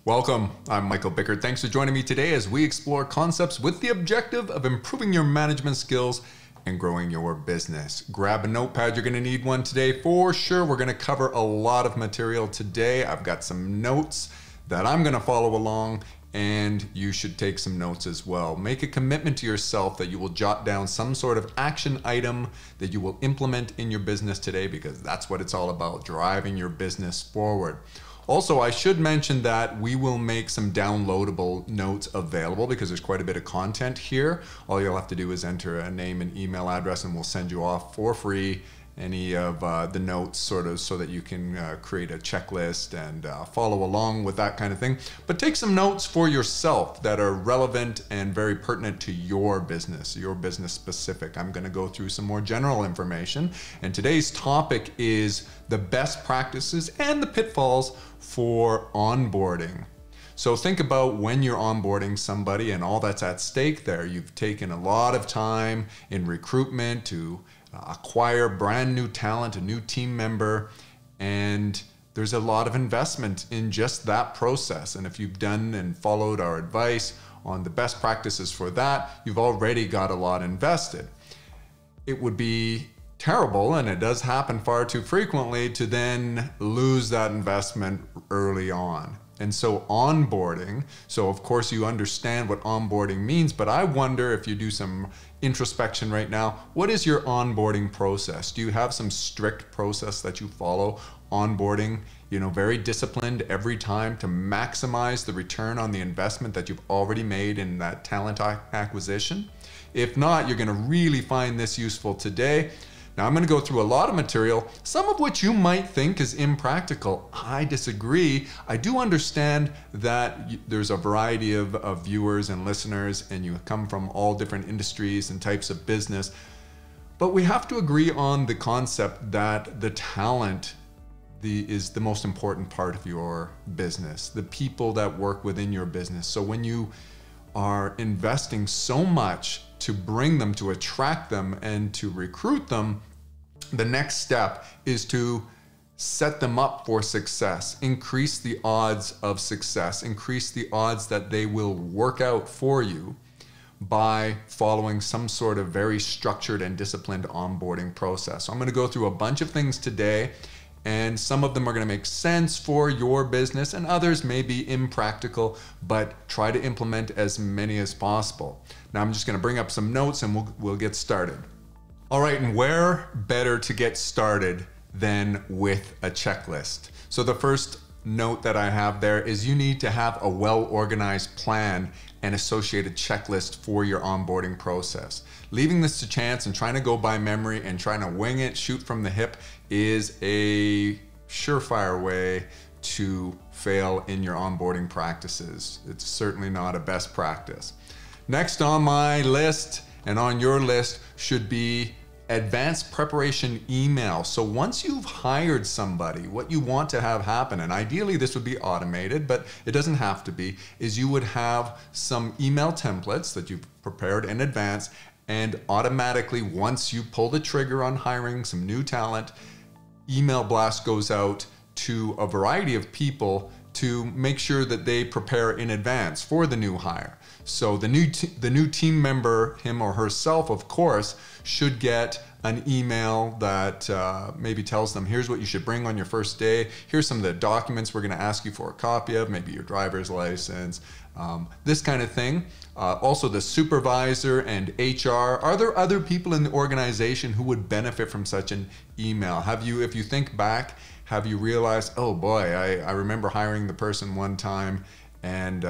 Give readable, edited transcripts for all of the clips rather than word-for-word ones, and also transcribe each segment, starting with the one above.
Welcome, I'm Michael Bickert. Thanks for joining me today as we explore concepts with the objective of improving your management skills and growing your business. Grab a notepad, you're gonna need one today for sure. We're gonna cover a lot of material today. I've got some notes that I'm gonna follow along, and you should take some notes as well. Make a commitment to yourself that you will jot down some sort of action item that you will implement in your business today, because that's what it's all about, driving your business forward. Also, I should mention that we will make some downloadable notes available because there's quite a bit of content here. All you'll have to do is enter a name and email address and we'll send you off for free any of the notes sort of so that you can create a checklist and follow along with that kind of thing. But take some notes for yourself that are relevant and very pertinent to your business specific. I'm going to go through some more general information, and today's topic is the best practices and the pitfalls for onboarding. So think about when you're onboarding somebody and all that's at stake there. You've taken a lot of time in recruitment to acquire brand new talent, a new team member, and there's a lot of investment in just that process. And if you've done and followed our advice on the best practices for that, you've already got a lot invested. It would be terrible, and it does happen far too frequently, to then lose that investment early on. And so onboarding, so of course you understand what onboarding means, but I wonder if you do some introspection right now, what is your onboarding process? Do you have some strict process that you follow onboarding, very disciplined every time to maximize the return on the investment that you've already made in that talent acquisition? If not, you're gonna really find this useful today. Now I'm going to go through a lot of material, some of which you might think is impractical. I disagree. I do understand that there's a variety of viewers and listeners, and you come from all different industries and types of business. But we have to agree on the concept that the talent is the most important part of your business, the people that work within your business. So when you are investing so much to bring them, to attract them, and to recruit them, the next step is to set them up for success, increase the odds of success, increase the odds that they will work out for you by following some sort of very structured and disciplined onboarding process. So I'm going to go through a bunch of things today, and some of them are going to make sense for your business and others may be impractical, but try to implement as many as possible. Now I'm just going to bring up some notes and we'll get started. All right, and where better to get started than with a checklist? So the first note that I have there is you need to have a well-organized plan and associated checklist for your onboarding process. Leaving this to chance and trying to go by memory and trying to wing it, shoot from the hip, is a surefire way to fail in your onboarding practices. It's certainly not a best practice. Next on my list and on your list should be advanced preparation email. So once you've hired somebody, what you want to have happen, and ideally this would be automated, but it doesn't have to be, is you would have some email templates that you've prepared in advance, and automatically once you pull the trigger on hiring some new talent, email blast goes out to a variety of people to make sure that they prepare in advance for the new hire. So the new team member, him or herself, of course, should get an email that maybe tells them, here's what you should bring on your first day. Here's some of the documents we're gonna ask you for a copy of, maybe your driver's license, this kind of thing. Also the supervisor and HR. Are there other people in the organization who would benefit from such an email? If you think back, have you realized, oh boy, I remember hiring the person one time, and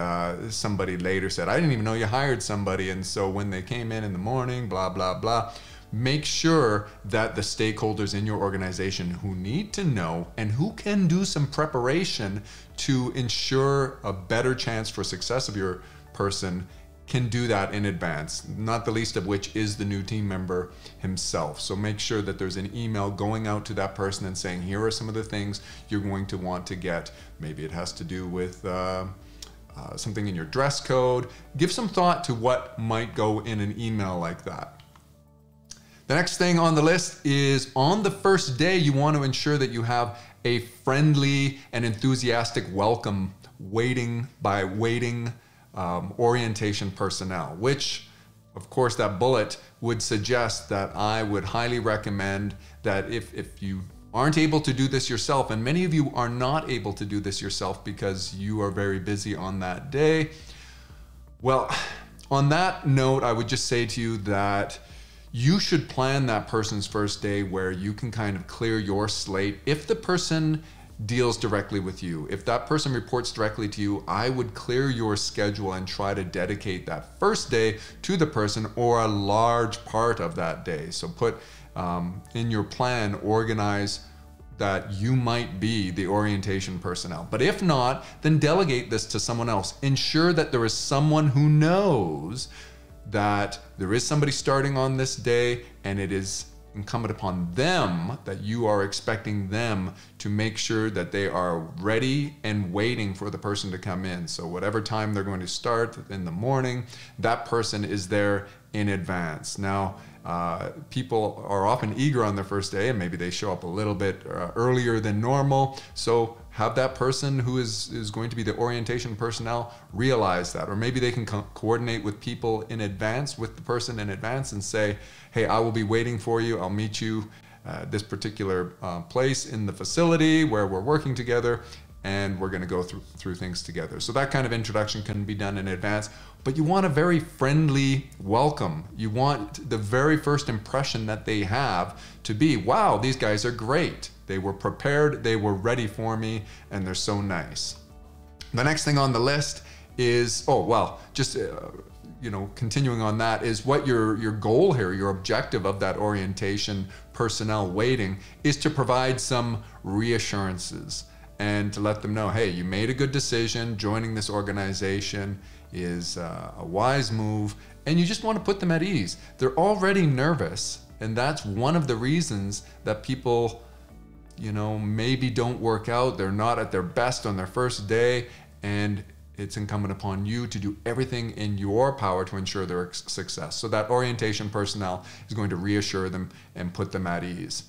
somebody later said, I didn't even know you hired somebody. And so when they came in the morning, blah, blah, blah. Make sure that the stakeholders in your organization who need to know and who can do some preparation to ensure a better chance for success of your person can do that in advance, not the least of which is the new team member himself. So make sure that there's an email going out to that person and saying, here are some of the things you're going to want to get. Maybe it has to do with something in your dress code. Give some thought to what might go in an email like that. The next thing on the list is on the first day, you want to ensure that you have a friendly and enthusiastic welcome weighting orientation personnel, which of course that bullet would suggest that I would highly recommend that if you aren't able to do this yourself, and many of you are not able to do this yourself because you are very busy on that day. Well, on that note, I would just say to you that you should plan that person's first day where you can kind of clear your slate. If the person deals directly with you, if that person reports directly to you, I would clear your schedule and try to dedicate that first day to the person or a large part of that day. So put in your plan, organize that you might be the orientation personnel. But if not, then delegate this to someone else. Ensure that there is someone who knows that there is somebody starting on this day, and it is incumbent upon them, that you are expecting them to make sure that they are ready and waiting for the person to come in. So whatever time they're going to start in the morning, that person is there in advance. Now, people are often eager on their first day, and maybe they show up a little bit earlier than normal. So have that person who is going to be the orientation personnel realize that, or maybe they can coordinate with people in advance, with the person in advance, and say, hey, I will be waiting for you. I'll meet you at this particular place in the facility where we're working together, and we're going to go through things together. So that kind of introduction can be done in advance, but you want a very friendly welcome. You want the very first impression that they have to be, wow, these guys are great. They were prepared, they were ready for me, and they're so nice. The next thing on the list is, continuing on that, is what your goal here, your objective of that orientation personnel waiting is to provide some reassurances and to let them know, hey, you made a good decision. Joining this organization is a wise move, and you just want to put them at ease. They're already nervous, and that's one of the reasons that people, maybe don't work out. They're not at their best on their first day, and it's incumbent upon you to do everything in your power to ensure their success. So that orientation personnel is going to reassure them and put them at ease.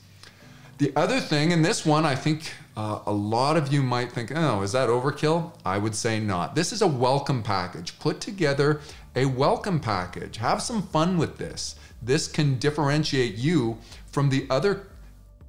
The other thing, and this one I think a lot of you might think, oh, is that overkill? I would say not. This is a welcome package. Put together a welcome package. Have some fun with this. This can differentiate you from the other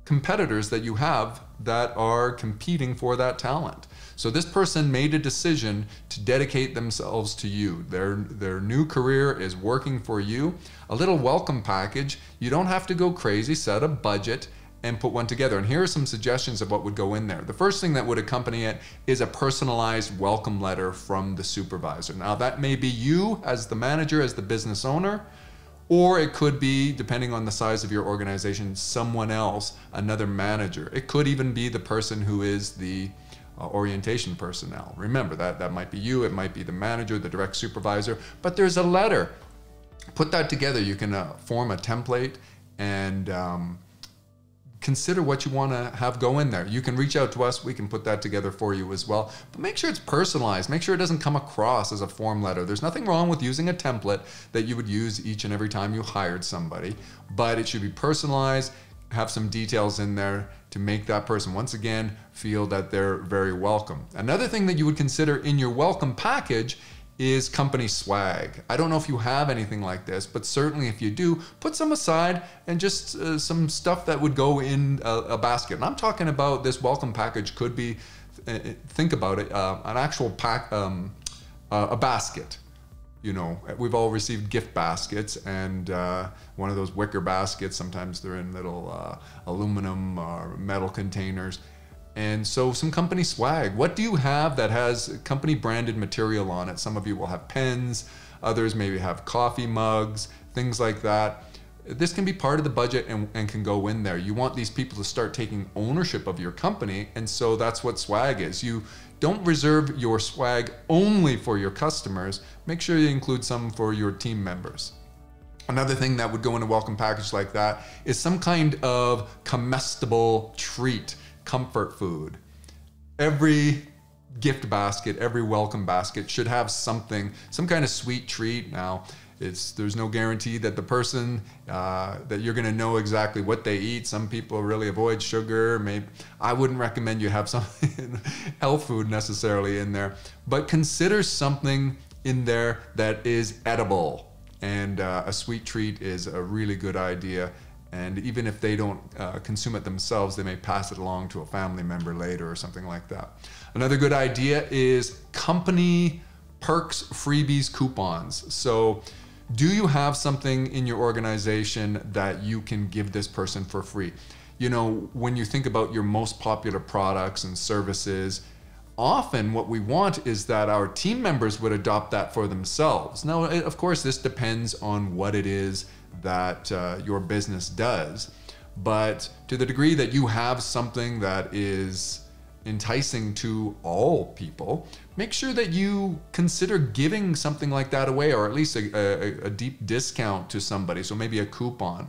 competitors that you have that are competing for that talent. So this person made a decision to dedicate themselves to you. Their new career is working for you. A little welcome package. You don't have to go crazy. Set a budget and put one together. And here are some suggestions of what would go in there. The first thing that would accompany it is a personalized welcome letter from the supervisor. Now that may be you as the manager, as the business owner, or it could be, depending on the size of your organization, someone else, another manager. It could even be the person who is the orientation personnel. Remember, that might be you, it might be the manager, the direct supervisor, but there's a letter. Put that together. You can form a template and consider what you want to have go in there. You can reach out to us. We can put that together for you as well. But make sure it's personalized. Make sure it doesn't come across as a form letter. There's nothing wrong with using a template that you would use each and every time you hired somebody, but it should be personalized, have some details in there to make that person, once again, feel that they're very welcome. Another thing that you would consider in your welcome package is company swag. I don't know if you have anything like this, but certainly if you do, put some aside and just some stuff that would go in a basket. And I'm talking about this welcome package could be, think about it, an actual pack, a basket. We've all received gift baskets, and one of those wicker baskets, sometimes they're in little aluminum or metal containers. And so some company swag. What do you have that has company branded material on it? Some of you will have pens, others maybe have coffee mugs, things like that. This can be part of the budget and can go in there. You want these people to start taking ownership of your company, and so that's what swag is. You don't reserve your swag only for your customers. Make sure you include some for your team members. Another thing that would go in a welcome package like that is some kind of comestible treat. Comfort food. Every gift basket, every welcome basket should have something, some kind of sweet treat. Now, There's no guarantee that the person that you're going to know exactly what they eat. Some people really avoid sugar. Maybe I wouldn't recommend you have something health food necessarily in there, but consider something in there that is edible, and a sweet treat is a really good idea. And even if they don't consume it themselves, they may pass it along to a family member later or something like that. Another good idea is company perks, freebies, coupons. So do you have something in your organization that you can give this person for free? You know, when you think about your most popular products and services, often what we want is that our team members would adopt that for themselves. Now, of course, this depends on what it is that your business does. But to the degree that you have something that is enticing to all people, make sure that you consider giving something like that away, or at least a deep discount to somebody. So maybe a coupon.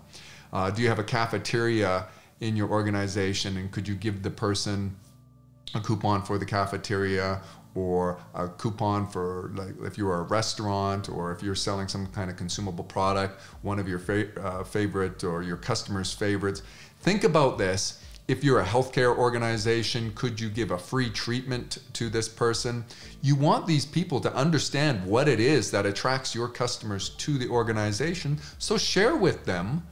Do you have a cafeteria in your organization, and could you give the person a coupon for the cafeteria, or a coupon for, like, if you're a restaurant, or if you're selling some kind of consumable product, one of your favorite or your customers' favorites. Think about this. If you're a healthcare organization, could you give a free treatment to this person? You want these people to understand what it is that attracts your customers to the organization, so share with them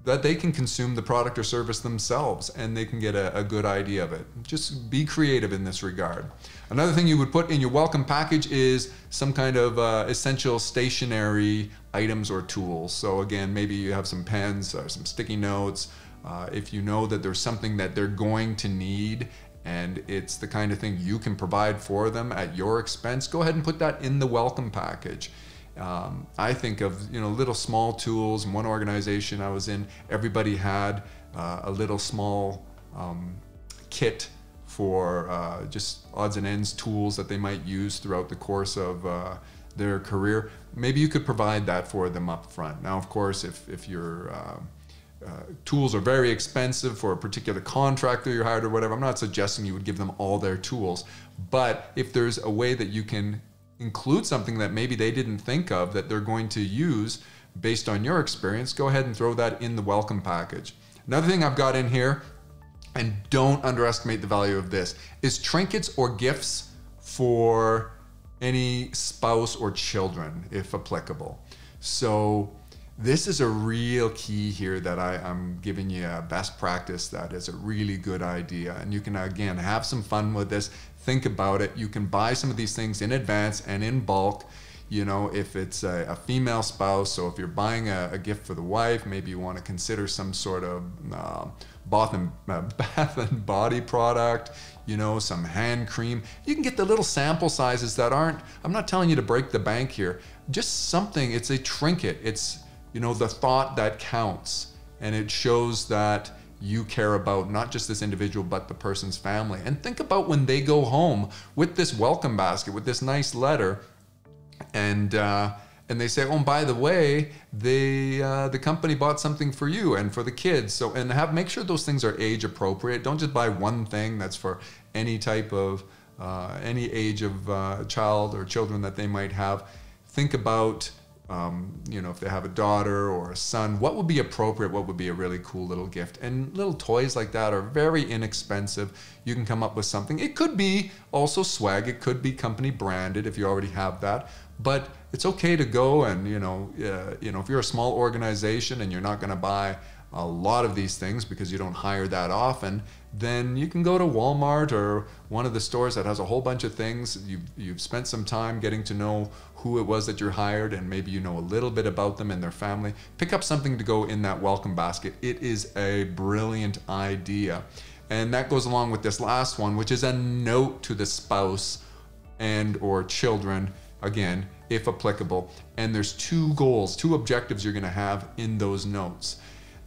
that they can consume the product or service themselves, and they can get a good idea of it. Just be creative in this regard. Another thing you would put in your welcome package is some kind of essential stationery items or tools. So again, maybe you have some pens or some sticky notes. If you know that there's something that they're going to need, and it's the kind of thing you can provide for them at your expense, go ahead and put that in the welcome package. I think of, little small tools. In one organization I was in, everybody had a little small kit for just odds and ends tools that they might use throughout the course of their career. Maybe you could provide that for them up front. Now, of course, if your tools are very expensive for a particular contractor you hired or whatever, I'm not suggesting you would give them all their tools. But if there's a way that you can include something that maybe they didn't think of that they're going to use based on your experience, go ahead and throw that in the welcome package. Another thing I've got in here, and don't underestimate the value of this, is trinkets or gifts for any spouse or children, if applicable. So this is a real key here that I'm giving you a best practice that is a really good idea. And you can, again, have some fun with this. Think about it. You can buy some of these things in advance and in bulk. If it's a female spouse, so if you're buying a gift for the wife, maybe you want to consider some sort of bath and body product, some hand cream. You can get the little sample sizes that aren't, I'm not telling you to break the bank here, just something. It's a trinket. It's, the thought that counts, and it shows that you care about not just this individual, but the person's family. And think about when they go home with this welcome basket, with this nice letter, and they say, oh, and by the way, the company bought something for you and for the kids. So, and make sure those things are age appropriate. Don't just buy one thing that's for any type of, any age of child or children that they might have. Think about, if they have a daughter or a son, what would be appropriate, what would be a really cool little gift. And little toys like that are very inexpensive. You can come up with something. It could be also swag. It could be company branded if you already have that. But it's okay to go and, if you're a small organization and you're not going to buy a lot of these things because you don't hire that often, then you can go to Walmart or one of the stores that has a whole bunch of things. You've spent some time getting to know who it was that you hired, and maybe you know a little bit about them and their family. Pick up something to go in that welcome basket. It is a brilliant idea. And that goes along with this last one, which is a note to the spouse and or children, again, if applicable. And there's two goals, two objectives you're going to have in those notes.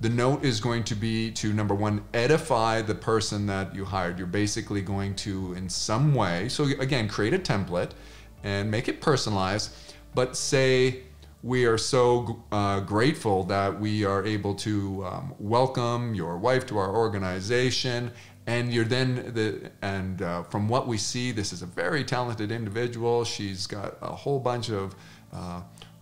The note is going to be to, number one, edify the person that you hired. You're basically going to, in some way, so again, create a template and make it personalized, but say, we are so grateful that we are able to welcome your wife to our organization. And you're then, from what we see, this is a very talented individual. She's got a whole bunch of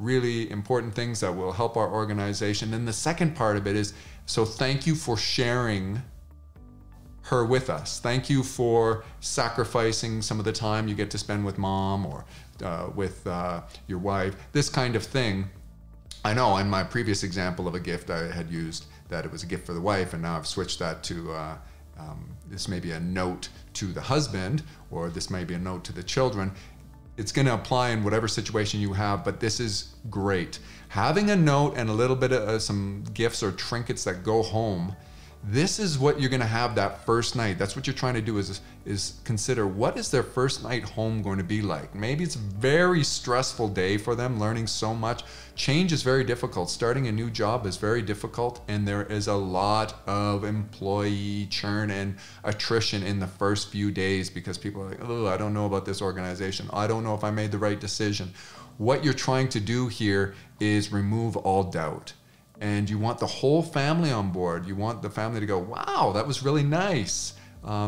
really important things that will help our organization. And the second part of it is, so thank you for sharing her with us. Thank you for sacrificing some of the time you get to spend with mom or with your wife, this kind of thing. I know in my previous example of a gift, I had used that it was a gift for the wife, and now I've switched that to this may be a note to the husband, or this may be a note to the children. It's going to apply in whatever situation you have, but this is great. Having a note and a little bit of some gifts or trinkets that go home, this is what you're going to have that first night. That's what you're trying to do is consider, what is their first night home going to be like? Maybe it's a very stressful day for them, learning so much. Change is very difficult. Starting a new job is very difficult, and there is a lot of employee churn and attrition in the first few days because people are like, oh, I don't know about this organization. I don't know if I made the right decision. What you're trying to do here is remove all doubt. And you want the whole family on board. You want the family to go, wow, that was really nice.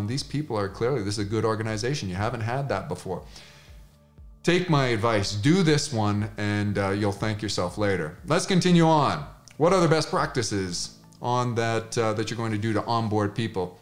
These people are clearly, this is a good organization. You haven't had that before. Take my advice, do this one, and you'll thank yourself later. Let's continue on. What other best practices on that you're going to do to onboard people?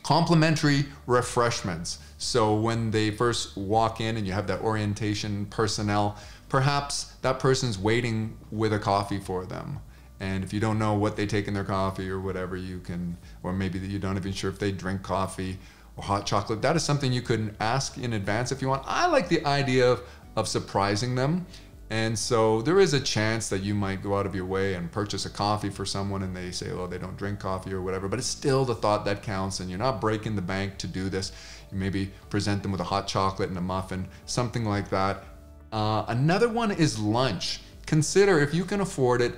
Complimentary refreshments. So when they first walk in and you have that orientation personnel, perhaps that person's waiting with a coffee for them. And if you don't know what they take in their coffee or whatever, you can, or maybe that you don't even sure if they drink coffee or hot chocolate, that is something you could ask in advance if you want. I like the idea of surprising them. And so there is a chance that you might go out of your way and purchase a coffee for someone and they say, oh, they don't drink coffee or whatever, but it's still the thought that counts, and you're not breaking the bank to do this. You maybe present them with a hot chocolate and a muffin, something like that. Another one is lunch. Consider, if you can afford it,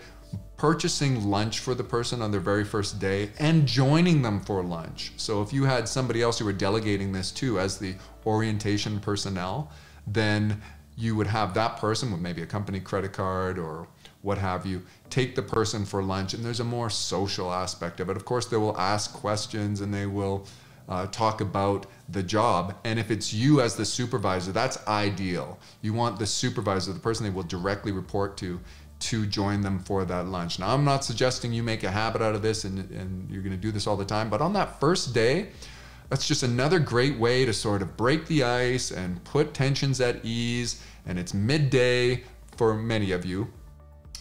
purchasing lunch for the person on their very first day and joining them for lunch. So if you had somebody else you were delegating this to as the orientation personnel, then you would have that person with maybe a company credit card or what have you, take the person for lunch, and there's a more social aspect of it. Of course, they will ask questions and they will talk about the job. And if it's you as the supervisor, that's ideal. You want the supervisor, the person they will directly report to join them for that lunch. Now, I'm not suggesting you make a habit out of this and you're going to do this all the time, but on that first day, that's just another great way to sort of break the ice and put tensions at ease. And it's midday for many of you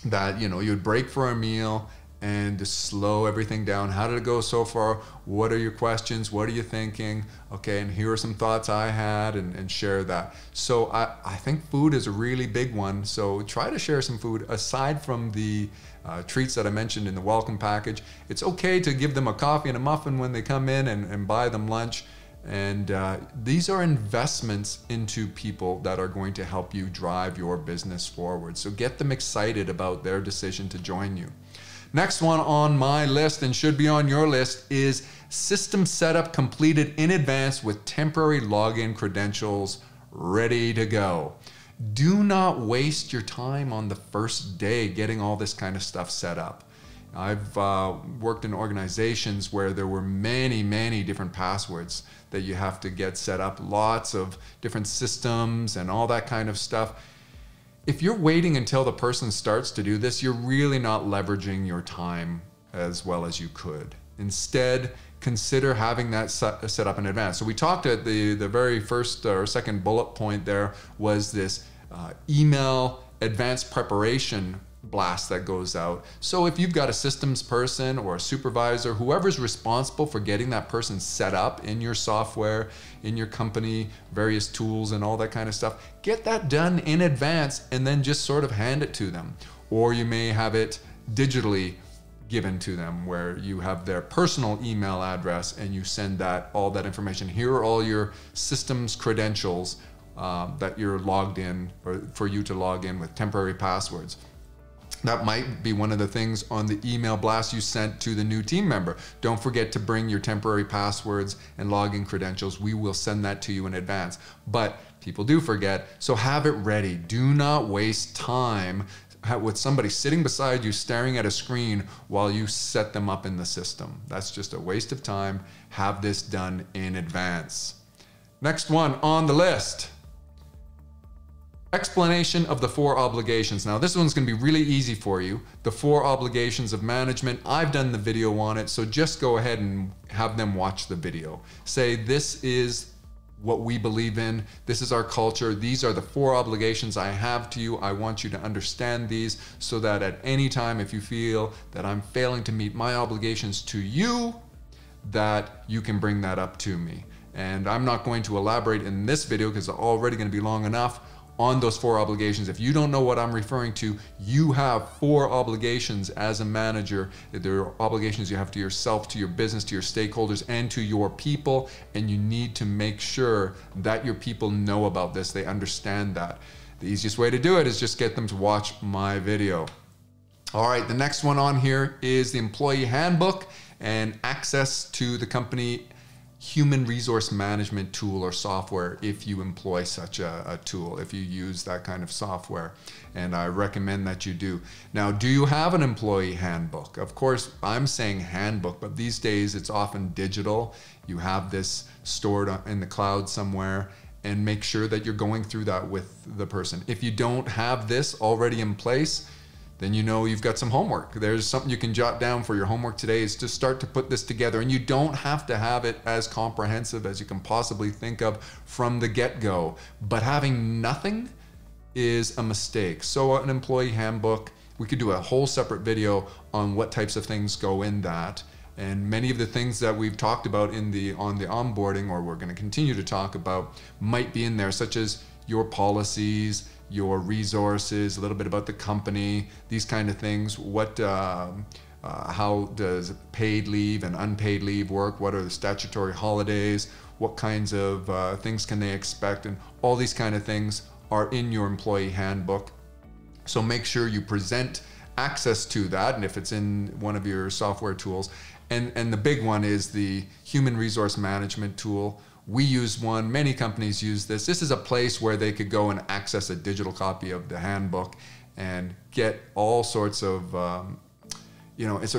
that, you know, you'd break for a meal and to slow everything down. How did it go so far? What are your questions? What are you thinking? Okay, and here are some thoughts I had, and share that. So I think food is a really big one. So try to share some food aside from the treats that I mentioned in the welcome package. It's okay to give them a coffee and a muffin when they come in and buy them lunch. And these are investments into people that are going to help you drive your business forward. So get them excited about their decision to join you. Next one on my list, and should be on your list, is system setup completed in advance with temporary login credentials ready to go. Do not waste your time on the first day getting all this kind of stuff set up. I've worked in organizations where there were many different passwords that you have to get set up, lots of different systems and all that kind of stuff. If you're waiting until the person starts to do this, you're really not leveraging your time as well as you could. Instead, consider having that set up in advance. So we talked at the very first or second bullet point there was this email advanced preparation blast that goes out. So if you've got a systems person or a supervisor, whoever's responsible for getting that person set up in your software, in your company, various tools and all that kind of stuff, get that done in advance and then just sort of hand it to them. Or you may have it digitally given to them where you have their personal email address and you send that all that information. Here are all your systems credentials that you're logged in, or for you to log in with temporary passwords. That might be one of the things on the email blast you sent to the new team member. Don't forget to bring your temporary passwords and login credentials. We will send that to you in advance. But people do forget, so have it ready. Do not waste time with somebody sitting beside you staring at a screen while you set them up in the system. That's just a waste of time. Have this done in advance. Next one on the list. Explanation of the 4 obligations. Now this one's going to be really easy for you. The 4 obligations of management. I've done the video on it, so just go ahead and have them watch the video. Say, this is what we believe in. This is our culture. These are the 4 obligations I have to you. I want you to understand these so that at any time, if you feel that I'm failing to meet my obligations to you, that you can bring that up to me. And I'm not going to elaborate in this video because it's already going to be long enough on those 4 obligations. If you don't know what I'm referring to, you have 4 obligations as a manager. There are obligations you have to yourself, to your business, to your stakeholders, and to your people. And you need to make sure that your people know about this. They understand that. The easiest way to do it is just get them to watch my video. All right, the next one on here is the employee handbook and access to the company human resource management tool or software if you employ such a tool, if you use that kind of software. And I recommend that you do. Now, do you have an employee handbook? Of course, I'm saying handbook, but these days it's often digital. You have this stored in the cloud somewhere, and make sure that you're going through that with the person. If you don't have this already in place, then you know you've got some homework. There's something you can jot down for your homework today, is to start to put this together. And you don't have to have it as comprehensive as you can possibly think of from the get-go. But having nothing is a mistake. So an employee handbook, we could do a whole separate video on what types of things go in that. And many of the things that we've talked about on the onboarding, or we're going to continue to talk about, might be in there, such as your policies, your resources, a little bit about the company, these kind of things. What, how does paid leave and unpaid leave work? What are the statutory holidays? What kinds of things can they expect? And all these kind of things are in your employee handbook. So make sure you present access to that, and if it's in one of your software tools. And the big one is the human resource management tool. We use one, many companies use this. This is a place where they could go and access a digital copy of the handbook and get all sorts of, it's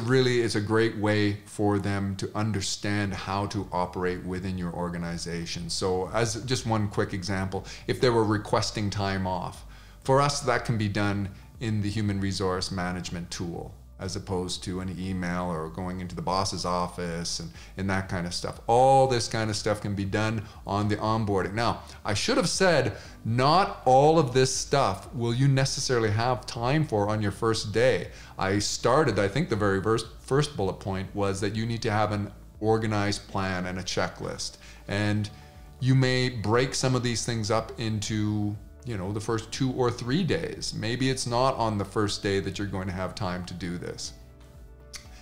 a great way for them to understand how to operate within your organization. So as just one quick example, if they were requesting time off, for us that can be done in the human resource management tool, as opposed to an email or going into the boss's office and that kind of stuff. All this kind of stuff can be done on the onboarding. Now, I should have said, not all of this stuff will you necessarily have time for on your first day. I think the very first bullet point was that you need to have an organized plan and a checklist. And you may break some of these things up into the first 2 or 3 days. Maybe it's not on the first day that you're going to have time to do this.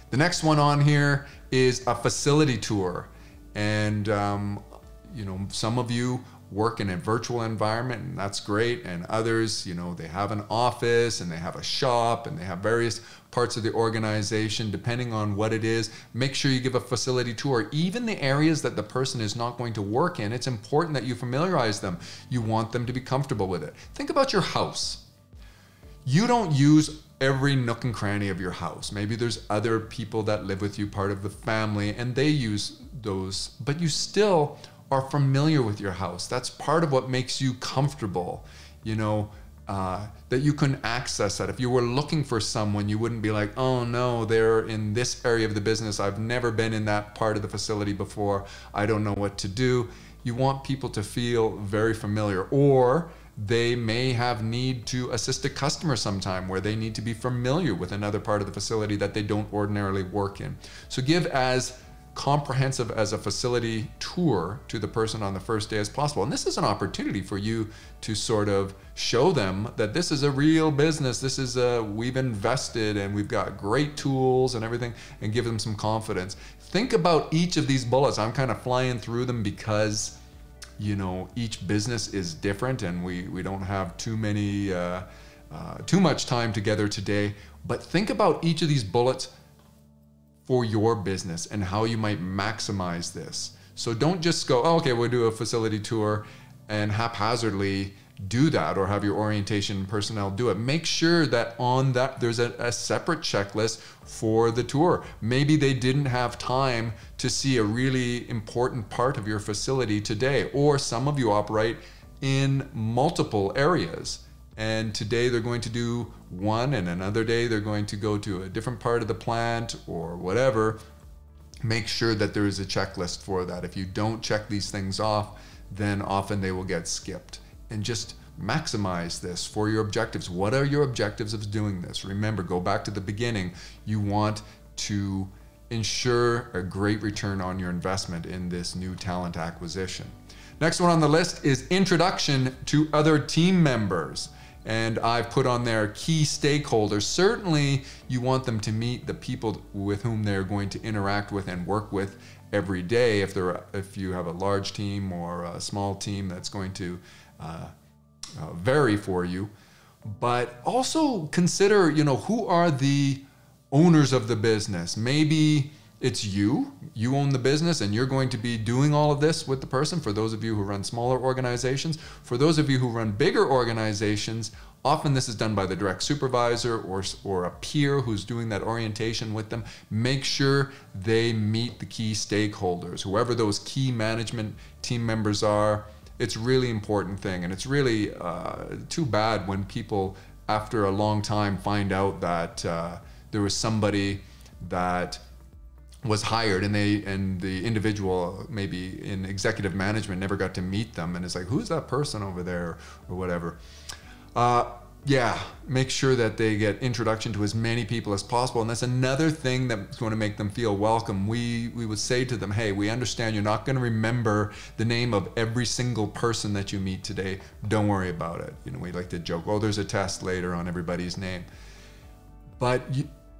The next one on here is a facility tour. And, some of you work in a virtual environment, and that's great. And others, they have an office and they have a shop and they have various parts of the organization. Depending on what it is, make sure you give a facility tour. Even the areas that the person is not going to work in, it's important that you familiarize them. You want them to be comfortable with it. Think about your house. You don't use every nook and cranny of your house. Maybe there's other people that live with you, part of the family, and they use those, but you still are familiar with your house. That's part of what makes you comfortable, that you can access that. If you were looking for someone, you wouldn't be like, oh no, they're in this area of the business. I've never been in that part of the facility before. I don't know what to do. You want people to feel very familiar, or they may have need to assist a customer sometime where they need to be familiar with another part of the facility that they don't ordinarily work in. So give as comprehensive as a facility tour to the person on the first day as possible. And this is an opportunity for you to sort of show them that this is a real business. This is we've invested and we've got great tools and everything, and give them some confidence. Think about each of these bullets. I'm kind of flying through them because each business is different, and we don't have too much time together today. But think about each of these bullets for your business and how you might maximize this. So don't just go, oh, okay, we'll do a facility tour and haphazardly do that, or have your orientation personnel do it. Make sure that on that there's a separate checklist for the tour. Maybe they didn't have time to see a really important part of your facility today, or some of you operate in multiple areas. And today they're going to do one, and another day they're going to go to a different part of the plant or whatever. Make sure that there is a checklist for that. If you don't check these things off, then often they will get skipped. And just maximize this for your objectives. What are your objectives of doing this? Remember, go back to the beginning. You want to ensure a great return on your investment in this new talent acquisition. Next one on the list is introduction to other team members. And I've put on there key stakeholders. Certainly you want them to meet the people with whom they're going to interact with and work with every day. If you have a large team or a small team, that's going to vary for you. But also consider, who are the owners of the business? Maybe it's you own the business and you're going to be doing all of this with the person. For those of you who run smaller organizations, for those of you who run bigger organizations, often this is done by the direct supervisor or a peer who's doing that orientation with them. Make sure they meet the key stakeholders, whoever those key management team members are. It's a really important thing, and it's really too bad when people after a long time find out that there was somebody that was hired and the individual maybe in executive management never got to meet them, and it's like, who's that person over there or whatever. Yeah, make sure that they get introduction to as many people as possible. And that's another thing that's going to make them feel welcome. We would say to them, hey, we understand you're not going to remember the name of every single person that you meet today. Don't worry about it. We like to joke, oh, there's a test later on everybody's name. But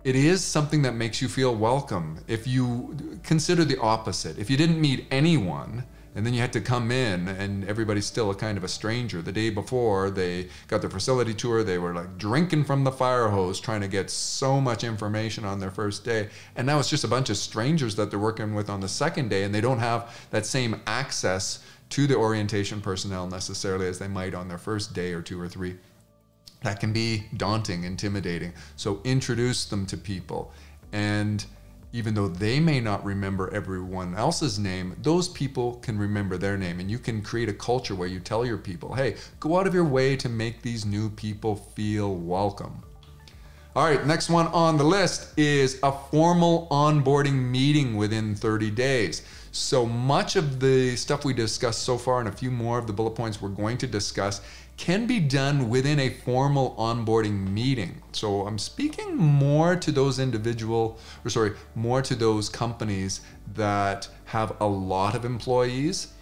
it is something that makes you feel welcome. If you consider the opposite, if you didn't meet anyone and then you had to come in and everybody's still a kind of a stranger. The day before they got their facility tour, they were like drinking from the fire hose trying to get so much information on their first day. And now it's just a bunch of strangers that they're working with on the second day, and they don't have that same access to the orientation personnel necessarily as they might on their first day or 2 or 3. That can be daunting, intimidating. So introduce them to people. And even though they may not remember everyone else's name, those people can remember their name. And you can create a culture where you tell your people, hey, go out of your way to make these new people feel welcome. All right, next one on the list is a formal onboarding meeting within 30 days. So much of the stuff we discussed so far and a few more of the bullet points we're going to discuss can be done within a formal onboarding meeting. So I'm speaking more to those more to those companies that have a lot of employees.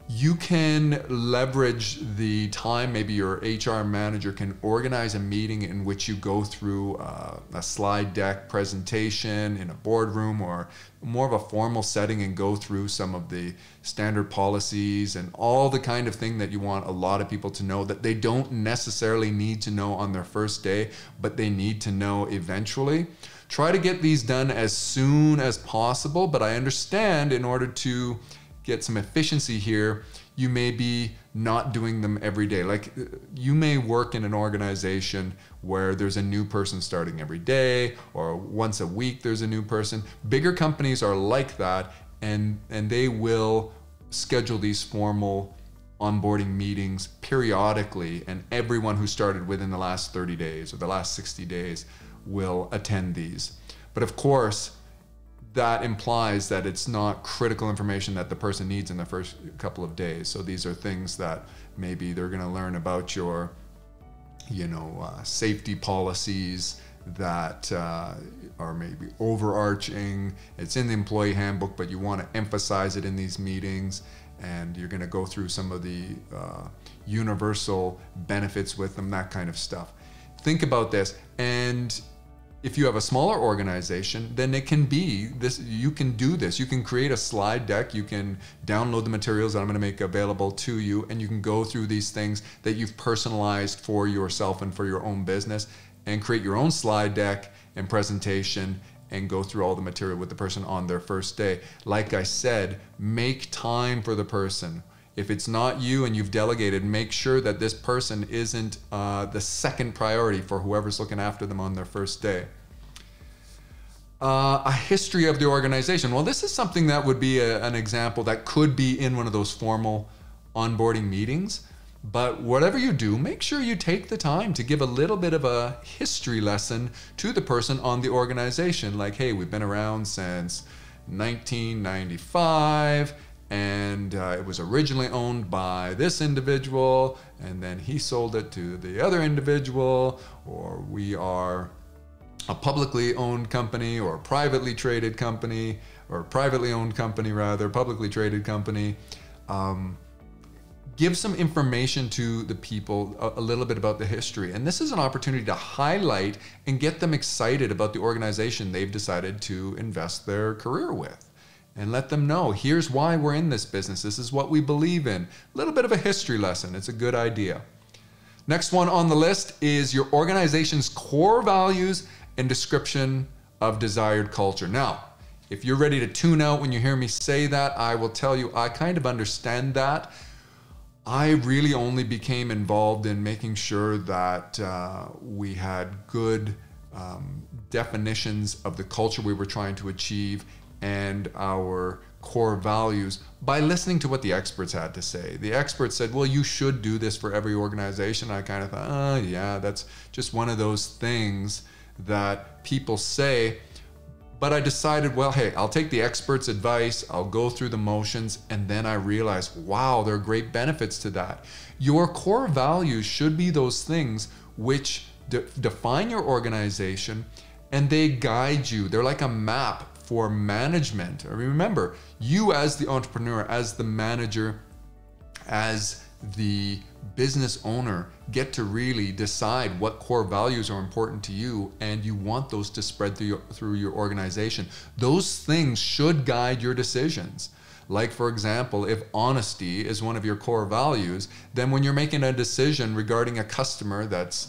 You can leverage the time, maybe your HR manager can organize a meeting in which you go through a slide deck presentation in a boardroom or more of a formal setting and go through some of the standard policies and all the kind of thing that you want a lot of people to know that they don't necessarily need to know on their first day, but they need to know eventually. Try to get these done as soon as possible, but I understand in order to get some efficiency here, you may be not doing them every day. Like you may work in an organization where there's a new person starting every day, or once a week there's a new person. Bigger companies are like that, and they will schedule these formal onboarding meetings periodically, and everyone who started within the last 30 days or the last 60 days will attend these. But of course, that implies that it's not critical information that the person needs in the first couple of days. So these are things that maybe they're going to learn about your, safety policies that are maybe overarching. It's in the employee handbook, but you want to emphasize it in these meetings. And you're going to go through some of the universal benefits with them, that kind of stuff. Think about this. And if you have a smaller organization, then it can be this. You can do this. You can create a slide deck. You can download the materials that I'm going to make available to you, and you can go through these things that you've personalized for yourself and for your own business, and create your own slide deck and presentation and go through all the material with the person on their first day. Like I said, make time for the person. If it's not you and you've delegated, make sure that this person isn't the second priority for whoever's looking after them on their first day. A history of the organization. Well, this is something that would be an example that could be in one of those formal onboarding meetings. But whatever you do, make sure you take the time to give a little bit of a history lesson to the person on the organization. Like, hey, we've been around since 1995, and it was originally owned by this individual, and then he sold it to the other individual, or we are a publicly owned company or a privately traded company, or privately owned company rather, publicly traded company. Give some information to the people, a little bit about the history. And this is an opportunity to highlight and get them excited about the organization they've decided to invest their career with. And let them know, here's why we're in this business. This is what we believe in. A little bit of a history lesson. It's a good idea. Next one on the list is your organization's core values and description of desired culture. Now, if you're ready to tune out when you hear me say that, I will tell you, I kind of understand that. I really only became involved in making sure that we had good definitions of the culture we were trying to achieve and our core values by listening to what the experts had to say. The experts said, well, you should do this for every organization. I kind of thought, oh yeah, that's just one of those things that people say. But I decided, well, hey, I'll take the experts' advice, I'll go through the motions, and then I realized, wow, there are great benefits to that. Your core values should be those things which define your organization, and they guide you. They're like a map for management. Remember, you as the entrepreneur, as the manager, as the business owner, get to really decide what core values are important to you, and you want those to spread through your organization. Those things should guide your decisions. Like, for example, if honesty is one of your core values, then when you're making a decision regarding a customer that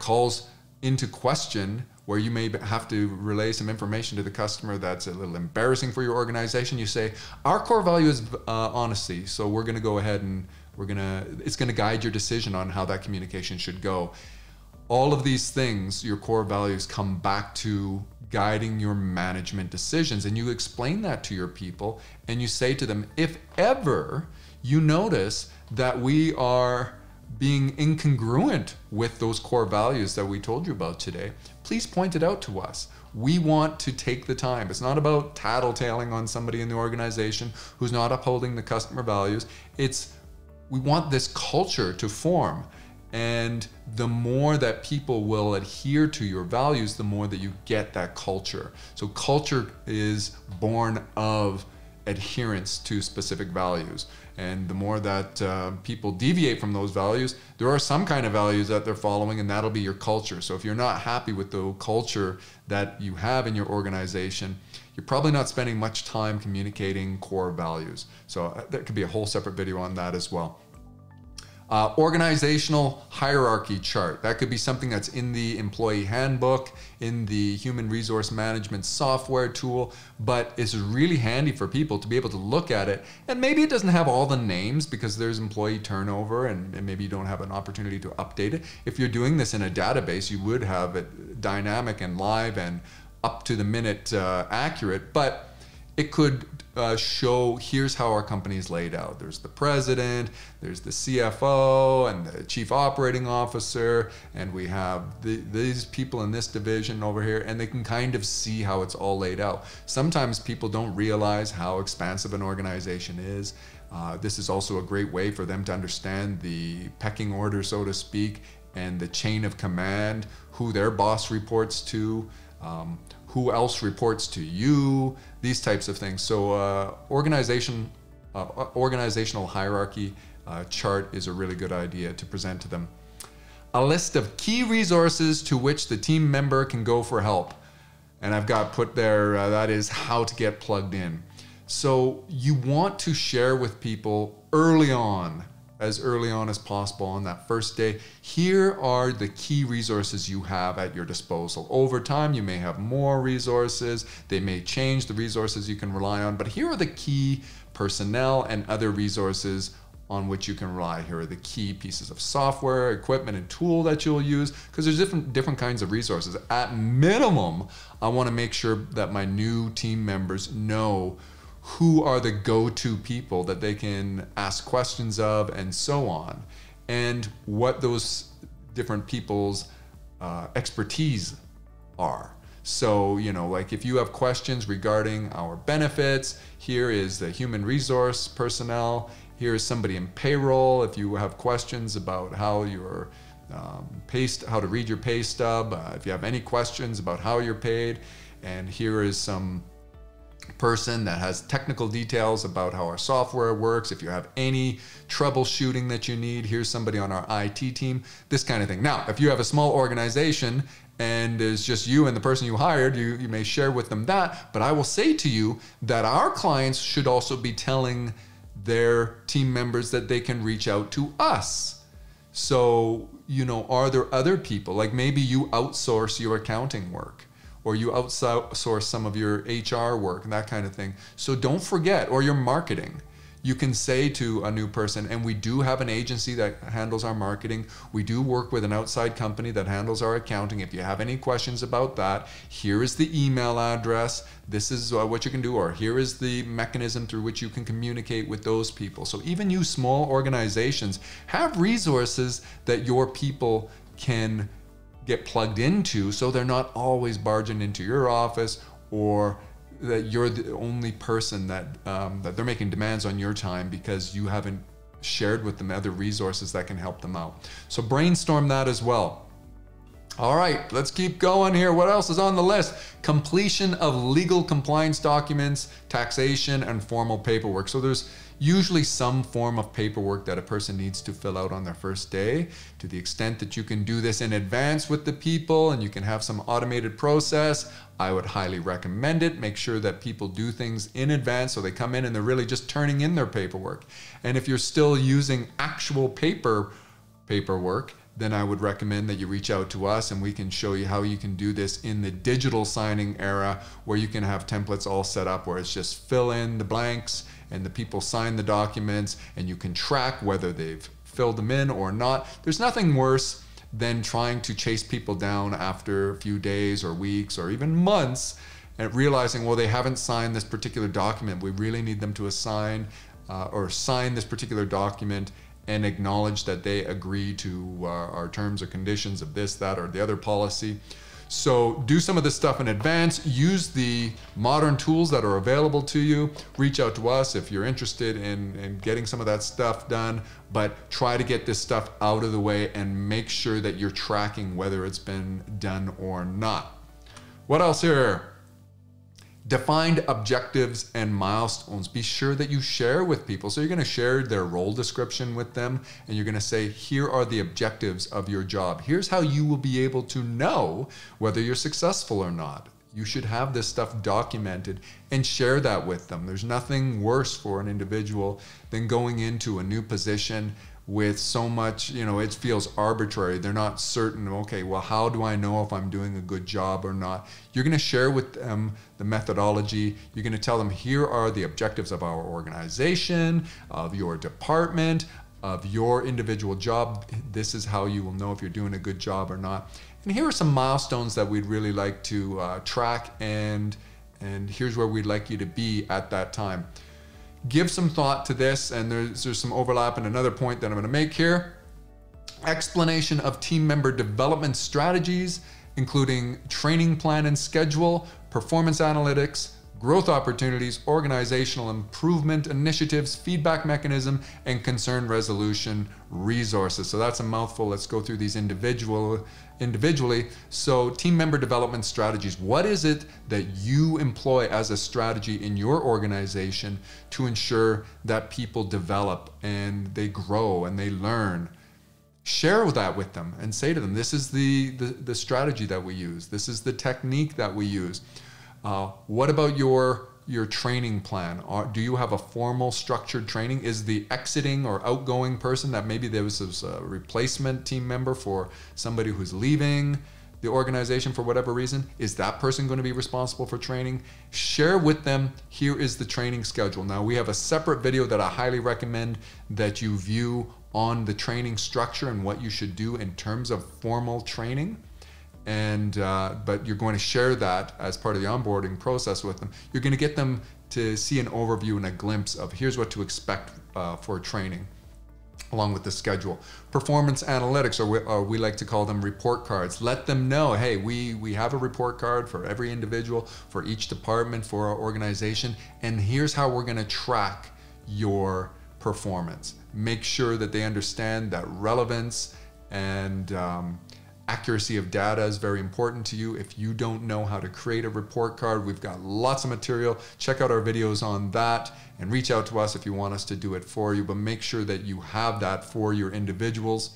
calls into question, where you may have to relay some information to the customer that's a little embarrassing for your organization, you say, our core value is honesty, so we're going to go ahead and it's going to guide your decision on how that communication should go. All of these things, your core values, come back to guiding your management decisions, and you explain that to your people, and you say to them, if ever you notice that we are being incongruent with those core values that we told you about today, please point it out to us. We want to take the time. It's not about tattletaling on somebody in the organization who's not upholding the customer values. We want this culture to form. And the more that people will adhere to your values, the more that you get that culture. So culture is born of adherence to specific values. And the more that people deviate from those values, there are some kind of values that they're following, and that'll be your culture. So if you're not happy with the culture that you have in your organization, you're probably not spending much time communicating core values. So there could be a whole separate video on that as well. Organizational hierarchy chart. That could be something that's in the employee handbook, in the human resource management software tool, but it's really handy for people to be able to look at it. And maybe it doesn't have all the names because there's employee turnover and maybe you don't have an opportunity to update it. If you're doing this in a database, you would have it dynamic and live and up to the minute accurate, but it could show, here's how our company is laid out. There's the president, there's the CFO and the chief operating officer, and we have these people in this division over here, and they can kind of see how it's all laid out. Sometimes people don't realize how expansive an organization is. This is also a great way for them to understand the pecking order, so to speak, and the chain of command, who their boss reports to, who else reports to you, these types of things. So organizational hierarchy chart is a really good idea to present to them. A list of key resources to which the team member can go for help. And I've got put there, that is how to get plugged in. So you want to share with people early on as possible on that first day. Here are the key resources you have at your disposal. Over time, you may have more resources. They may change the resources you can rely on, but here are the key personnel and other resources on which you can rely. Here are the key pieces of software, equipment, and tool that you'll use, because there's different kinds of resources. At minimum, I want to make sure that my new team members know who are the go-to people that they can ask questions of, and so on, and what those different people's expertise are. So, you know, like if you have questions regarding our benefits, here is the human resource personnel, here is somebody in payroll. If you have questions about how your how to read your pay stub, if you have any questions about how you're paid, and here is some person that has technical details about how our software works. If you have any troubleshooting that you need, here's somebody on our IT team, this kind of thing. Now, if you have a small organization and it's just you and the person you hired, you may share with them that, but I will say to you that our clients should also be telling their team members that they can reach out to us. So, you know, are there other people, like maybe you outsource your accounting work, or you outsource some of your HR work and that kind of thing. So don't forget, or your marketing. You can say to a new person, and we do have an agency that handles our marketing. We do work with an outside company that handles our accounting. If you have any questions about that, here is the email address. This is what you can do, or here is the mechanism through which you can communicate with those people. So even you small organizations have resources that your people can get plugged into, so they're not always barging into your office, or that you're the only person that they're making demands on your time because you haven't shared with them other resources that can help them out. So brainstorm that as well. All right, let's keep going here. What else is on the list? Completion of legal compliance documents, taxation, and formal paperwork. So there's usually some form of paperwork that a person needs to fill out on their first day. To the extent that you can do this in advance with the people and you can have some automated process, I would highly recommend it. Make sure that people do things in advance so they come in and they're really just turning in their paperwork. And if you're still using actual paperwork, then I would recommend that you reach out to us and we can show you how you can do this in the digital signing era, where you can have templates all set up where it's just fill in the blanks and the people sign the documents, and you can track whether they've filled them in or not. There's nothing worse than trying to chase people down after a few days or weeks or even months and realizing, well, they haven't signed this particular document. We really need them to assign or sign this particular document and acknowledge that they agree to our terms or conditions of this, that, or the other policy. So do some of this stuff in advance. Use the modern tools that are available to you. Reach out to us if you're interested in getting some of that stuff done, but try to get this stuff out of the way and make sure that you're tracking whether it's been done or not. What else here? Defined objectives and milestones. Be sure that you share with people. So you're going to share their role description with them, and you're going to say, here are the objectives of your job. Here's how you will be able to know whether you're successful or not. You should have this stuff documented and share that with them. There's nothing worse for an individual than going into a new position with so much, you know, it feels arbitrary. They're not certain, okay, well, how do I know if I'm doing a good job or not? You're going to share with them the methodology. You're going to tell them, here are the objectives of our organization, of your department, of your individual job. This is how you will know if you're doing a good job or not. And here are some milestones that we'd really like to track, and here's where we'd like you to be at that time. Give some thought to this, and there's some overlap in another point that I'm going to make here. Explanation of team member development strategies, including training plan and schedule, performance analytics, growth opportunities, organizational improvement initiatives, feedback mechanism, and concern resolution resources. So that's a mouthful. Let's go through these individually. So team member development strategies. What is it that you employ as a strategy in your organization to ensure that people develop and they grow and they learn? Share that with them and say to them, this is the strategy that we use. This is the technique that we use. What about your training plan? Do you have a formal structured training? Is the exiting or outgoing person that maybe there was a replacement team member for somebody who's leaving the organization for whatever reason? Is that person going to be responsible for training? Share with them, here is the training schedule. Now, we have a separate video that I highly recommend that you view on the training structure and what you should do in terms of formal training. And but you're going to share that as part of the onboarding process with them. You're going to get them to see an overview and a glimpse of here's what to expect for training, along with the schedule. Performance analytics, or we like to call them report cards. Let them know, hey, we have a report card for every individual, for each department, for our organization, and here's how we're gonna track your performance. Make sure that they understand that relevance and accuracy of data is very important to you. If you don't know how to create a report card, we've got lots of material. Check out our videos on that and reach out to us if you want us to do it for you, but make sure that you have that for your individuals.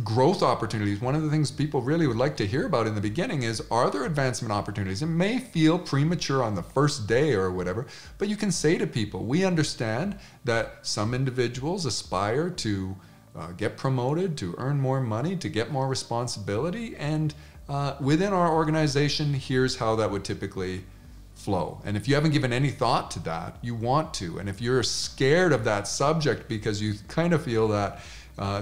Growth opportunities. One of the things people really would like to hear about in the beginning is, are there advancement opportunities? It may feel premature on the first day or whatever, but you can say to people, we understand that some individuals aspire to get promoted, to earn more money, to get more responsibility, and within our organization, here's how that would typically flow. And if you haven't given any thought to that, you want to. And if you're scared of that subject because you kind of feel that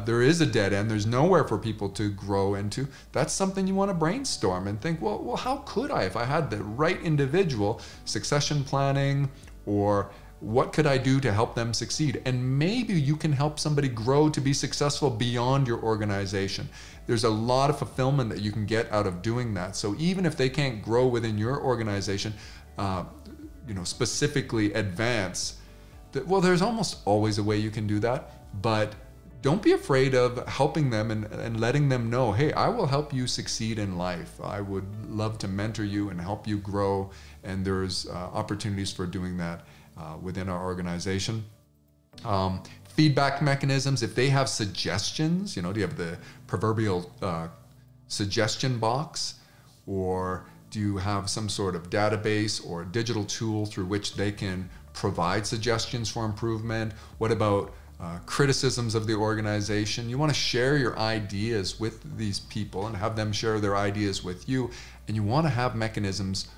there is a dead end, there's nowhere for people to grow into, that's something you want to brainstorm and think, well, how could I, if I had the right individual, succession planning, or what could I do to help them succeed? And maybe you can help somebody grow to be successful beyond your organization. There's a lot of fulfillment that you can get out of doing that. So even if they can't grow within your organization, specifically advance, well, there's almost always a way you can do that, but don't be afraid of helping them and letting them know, hey, I will help you succeed in life. I would love to mentor you and help you grow, and there's opportunities for doing that within our organization. Feedback mechanisms, if they have suggestions, do you have the proverbial suggestion box, or do you have some sort of database or digital tool through which they can provide suggestions for improvement? What about criticisms of the organization? You want to share your ideas with these people and have them share their ideas with you, and you want to have mechanisms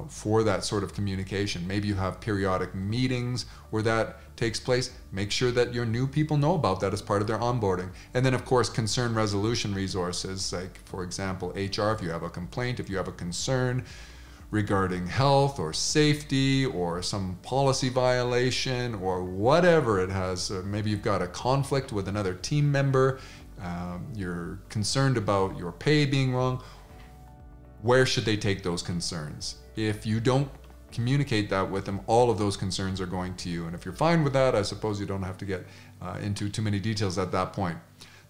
for that sort of communication. Maybe you have periodic meetings where that takes place. Make sure that your new people know about that as part of their onboarding. And then, of course, concern resolution resources, like, for example, HR, if you have a complaint, if you have a concern regarding health or safety or some policy violation or whatever it has. Maybe you've got a conflict with another team member. You're concerned about your pay being wrong. Where should they take those concerns? If you don't communicate that with them, all of those concerns are going to you. And if you're fine with that, I suppose you don't have to get into too many details at that point.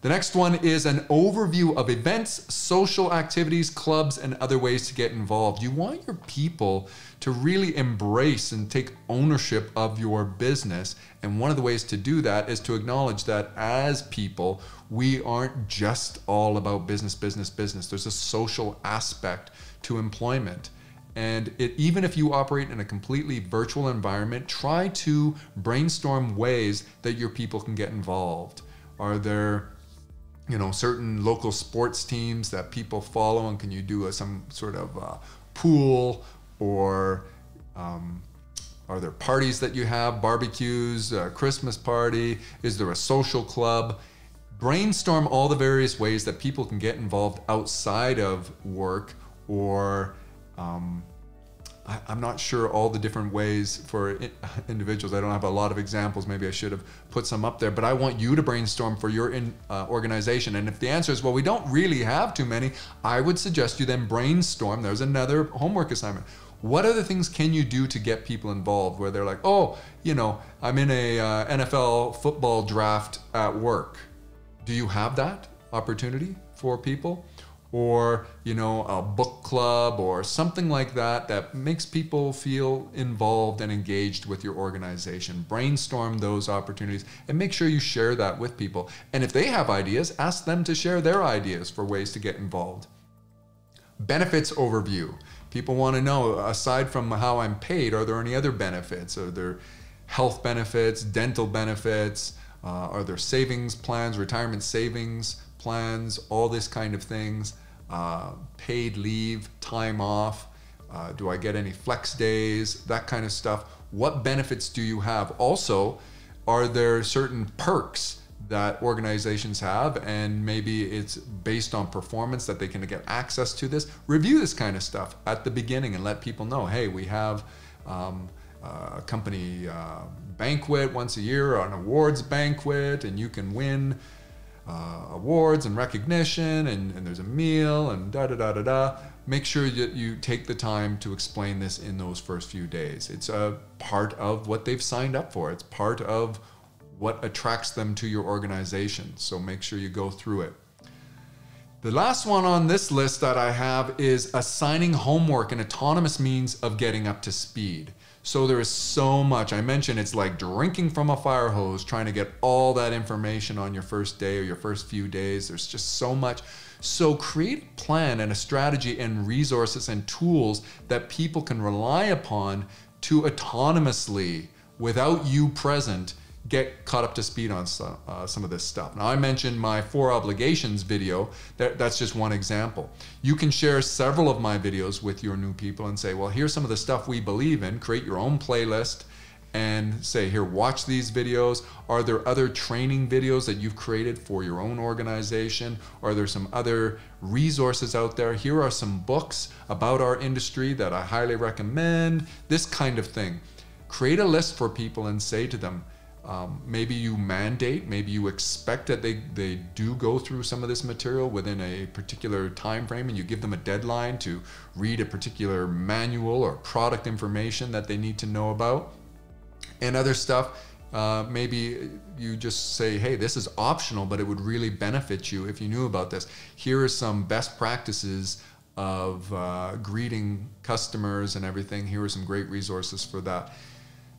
The next one is an overview of events, social activities, clubs, and other ways to get involved. You want your people to really embrace and take ownership of your business. And one of the ways to do that is to acknowledge that as people, we aren't just all about business, business, business. There's a social aspect to employment. And even if you operate in a completely virtual environment, try to brainstorm ways that your people can get involved. Are there certain local sports teams that people follow, and can you do some sort of pool, or are there parties that you have, barbecues, a Christmas party? Is there a social club? Brainstorm all the various ways that people can get involved outside of work, or I'm not sure all the different ways for individuals. I don't have a lot of examples. Maybe I should have put some up there, but I want you to brainstorm for your organization. And if the answer is, well, we don't really have too many, I would suggest you then brainstorm. There's another homework assignment. What other things can you do to get people involved, where they're like, oh, I'm in a NFL football draft at work. Do you have that opportunity for people? Or, a book club or something like that that makes people feel involved and engaged with your organization. Brainstorm those opportunities and make sure you share that with people. And if they have ideas, ask them to share their ideas for ways to get involved. Benefits overview. People want to know, aside from how I'm paid, are there any other benefits? Are there health benefits, dental benefits? Are there savings plans, retirement savings plans, all this kind of things? Paid leave, time off, do I get any flex days, that kind of stuff. What benefits do you have? Also, are there certain perks that organizations have, and maybe it's based on performance that they can get access to this? Review this kind of stuff at the beginning and let people know, hey, we have a company banquet once a year, or an awards banquet, and you can win awards and recognition, and there's a meal and da-da-da-da-da. Make sure that you take the time to explain this in those first few days. It's a part of what they've signed up for. It's part of what attracts them to your organization. So make sure you go through it. The last one on this list that I have is assigning homework, an autonomous means of getting up to speed. So there is so much. I mentioned it's like drinking from a fire hose, trying to get all that information on your first day or your first few days. There's just so much. So create a plan and a strategy and resources and tools that people can rely upon to autonomously, without you present, get caught up to speed on some of this stuff. Now, I mentioned my 4 obligations video. That's just one example. You can share several of my videos with your new people and say, well, here's some of the stuff we believe in. Create your own playlist and say, here, watch these videos. Are there other training videos that you've created for your own organization? Are there some other resources out there? Here are some books about our industry that I highly recommend. This kind of thing. Create a list for people and say to them, maybe you mandate, maybe you expect that they do go through some of this material within a particular time frame, and you give them a deadline to read a particular manual or product information that they need to know about. And other stuff, maybe you just say, hey, this is optional, but it would really benefit you if you knew about this. Here are some best practices of greeting customers and everything. Here are some great resources for that.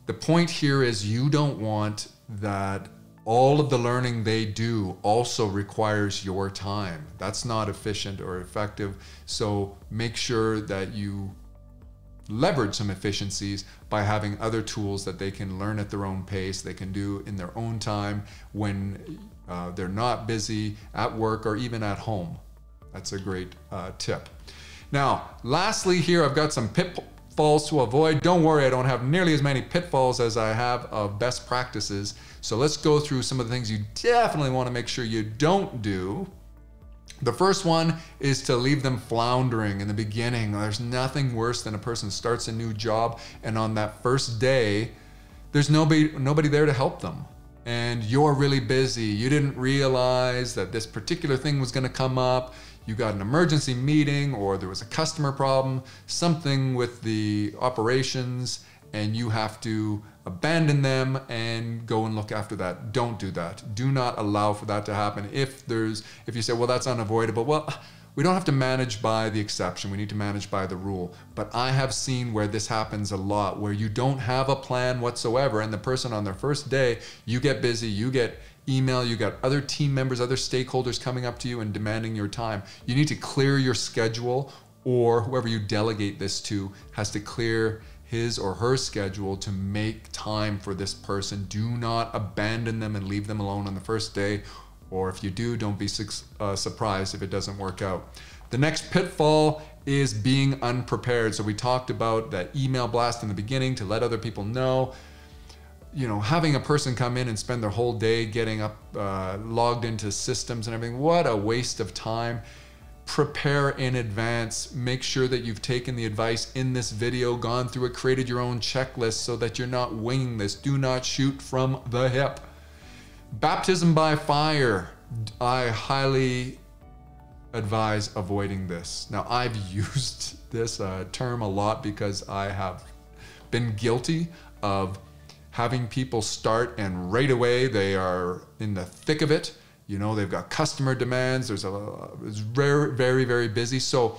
The point here is you don't want that all of the learning they do also requires your time. That's not efficient or effective. So make sure that you leverage some efficiencies by having other tools that they can learn at their own pace, they can do in their own time when they're not busy at work or even at home. That's a great tip. Now, lastly here, I've got some pitfalls to avoid. Don't worry, I don't have nearly as many pitfalls as I have of best practices. So let's go through some of the things you definitely want to make sure you don't do. The first one is to leave them floundering in the beginning. There's nothing worse than a person starts a new job and on that first day, there's nobody there to help them. And you're really busy. You didn't realize that this particular thing was going to come up. You got an emergency meeting, or there was a customer problem, something with the operations, and you have to abandon them and go and look after that. Don't do that. Do not allow for that to happen. If you say, well, that's unavoidable, well, we don't have to manage by the exception. We need to manage by the rule. But I have seen where this happens a lot, where you don't have a plan whatsoever, and the person on their first day, you get busy, you get email, you got other team members, other stakeholders coming up to you and demanding your time. You need to clear your schedule, or whoever you delegate this to has to clear his or her schedule to make time for this person. Do not abandon them and leave them alone on the first day, or if you do, don't be surprised if it doesn't work out. The next pitfall is being unprepared. So we talked about that email blast in the beginning to let other people know. You know, having a person come in and spend their whole day getting up, logged into systems and everything, what a waste of time. Prepare in advance. Make sure that you've taken the advice in this video, gone through it, created your own checklist so that you're not winging this. Do not shoot from the hip. Baptism by fire. I highly advise avoiding this. Now, I've used this term a lot because I have been guilty of having people start and right away they are in the thick of it. You know, they've got customer demands. It's very, very, very busy. So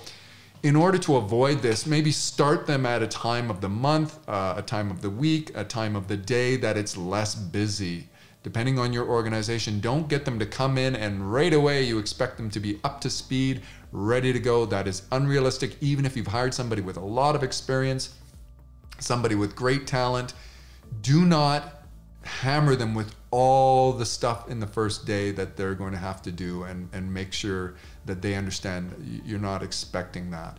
in order to avoid this, maybe start them at a time of the month, a time of the week, a time of the day that it's less busy. Depending on your organization, don't get them to come in and right away you expect them to be up to speed, ready to go. That is unrealistic. Even if you've hired somebody with a lot of experience, somebody with great talent, do not hammer them with all the stuff in the first day that they're going to have to do, and make sure that they understand you're not expecting that.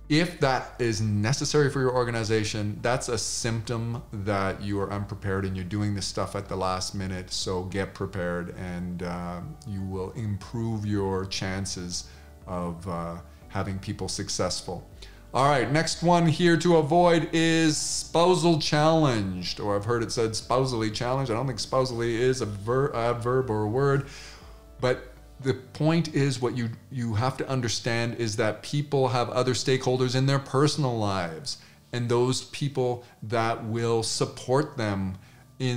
If that is necessary for your organization, that's a symptom that you are unprepared and you're doing this stuff at the last minute. So get prepared, and you will improve your chances of having people successful. All right, next one here to avoid is spousal challenged, or I've heard it said spousally challenged. I don't think spousally is a adverb or a word, but the point is what you have to understand is that people have other stakeholders in their personal lives, and those people that will support them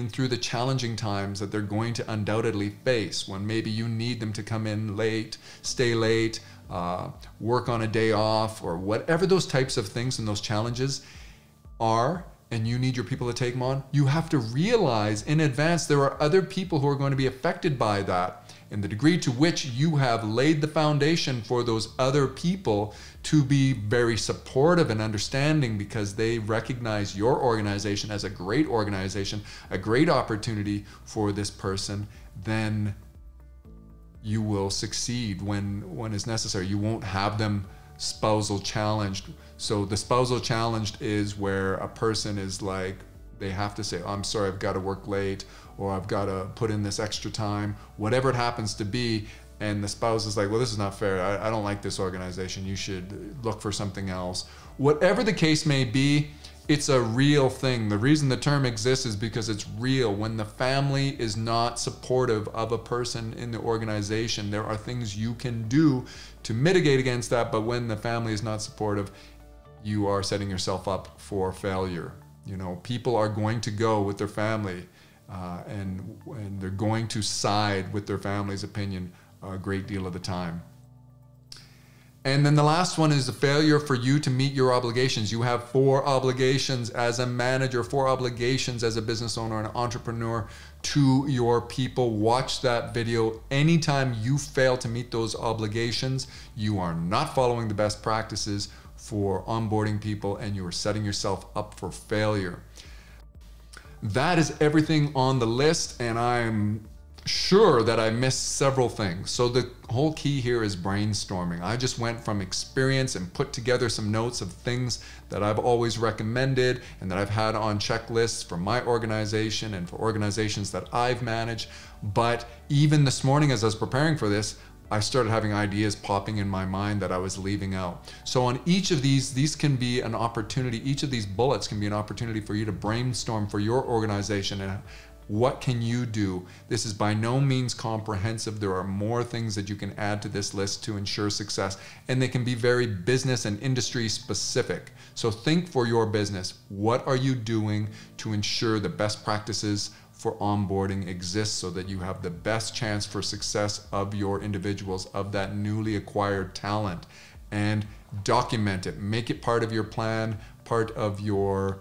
through the challenging times that they're going to undoubtedly face, when maybe you need them to come in late, stay late, work on a day off, or whatever those types of things and those challenges are, and you need your people to take them on. You have to realize in advance there are other people who are going to be affected by that. And the degree to which you have laid the foundation for those other people to be very supportive and understanding because they recognize your organization as a great organization, a great opportunity for this person, then you will succeed when it's necessary. You won't have them spousal challenged. So the spousal challenged is where a person is like, they have to say, I'm sorry, I've got to work late, or I've got to put in this extra time, whatever it happens to be. And the spouse is like, well, this is not fair. I don't like this organization. You should look for something else. Whatever the case may be, it's a real thing. The reason the term exists is because it's real. When the family is not supportive of a person in the organization, there are things you can do to mitigate against that. But when the family is not supportive, you are setting yourself up for failure. You know, people are going to go with their family, and they're going to side with their family's opinion a great deal of the time. And then the last one is the failure for you to meet your obligations. You have 4 obligations as a manager, 4 obligations as a business owner and an entrepreneur to your people. Watch that video. Anytime you fail to meet those obligations, you are not following the best practices for onboarding people, and you are setting yourself up for failure. That is everything on the list, and I'm sure that I missed several things. So the whole key here is brainstorming. I just went from experience and put together some notes of things that I've always recommended and that I've had on checklists for my organization and for organizations that I've managed. But even this morning as I was preparing for this, I started having ideas popping in my mind that I was leaving out. So on each of these can be an opportunity. Each of these bullets can be an opportunity for you to brainstorm for your organization and what can you do. This is by no means comprehensive. There are more things that you can add to this list to ensure success, and they can be very business and industry specific. So think for your business, what are you doing to ensure the best practices for onboarding exists so that you have the best chance for success of your individuals, of that newly acquired talent, and document it. Make it part of your plan, part of your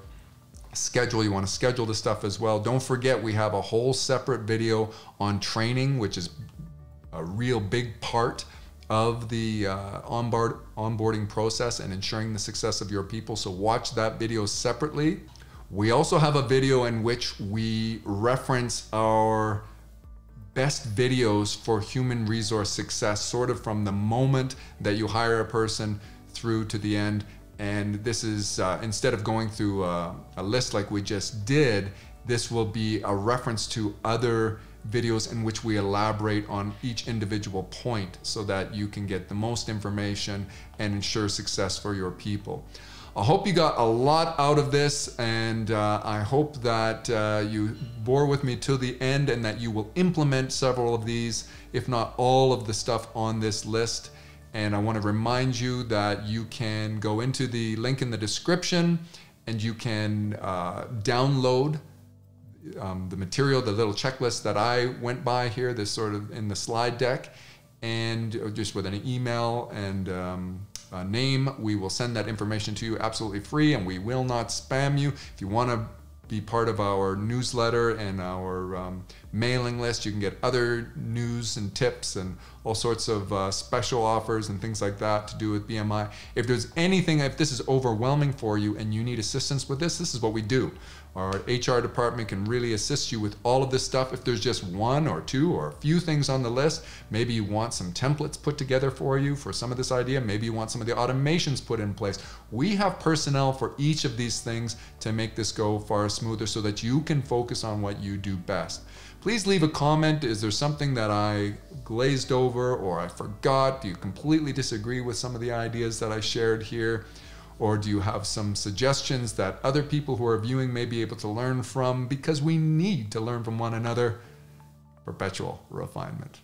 schedule. You want to schedule the stuff as well. Don't forget, we have a whole separate video on training, which is a real big part of the onboarding process and ensuring the success of your people. So watch that video separately. We also have a video in which we reference our best videos for human resource success, sort of from the moment that you hire a person through to the end. And this is, instead of going through a list like we just did, this will be a reference to other videos in which we elaborate on each individual point so that you can get the most information and ensure success for your people. I hope you got a lot out of this, and I hope that you bore with me till the end and that you will implement several of these, if not all of the stuff on this list. And I want to remind you that you can go into the link in the description and you can download the material, the little checklist that I went by here, this sort of in the slide deck, and just with an email and a name, we will send that information to you absolutely free, and we will not spam you. If you want to be part of our newsletter and our mailing list, you can get other news and tips and all sorts of special offers and things like that to do with BMI. If there's anything, if this is overwhelming for you and you need assistance with this is what we do. Our HR department can really assist you with all of this stuff. If there's just one or two or a few things on the list, maybe you want some templates put together for you for some of this idea, maybe you want some of the automations put in place. We have personnel for each of these things to make this go far smoother so that you can focus on what you do best. Please leave a comment. Is there something that I glazed over or I forgot? Do you completely disagree with some of the ideas that I shared here? Or do you have some suggestions that other people who are viewing may be able to learn from? Because we need to learn from one another. Perpetual refinement.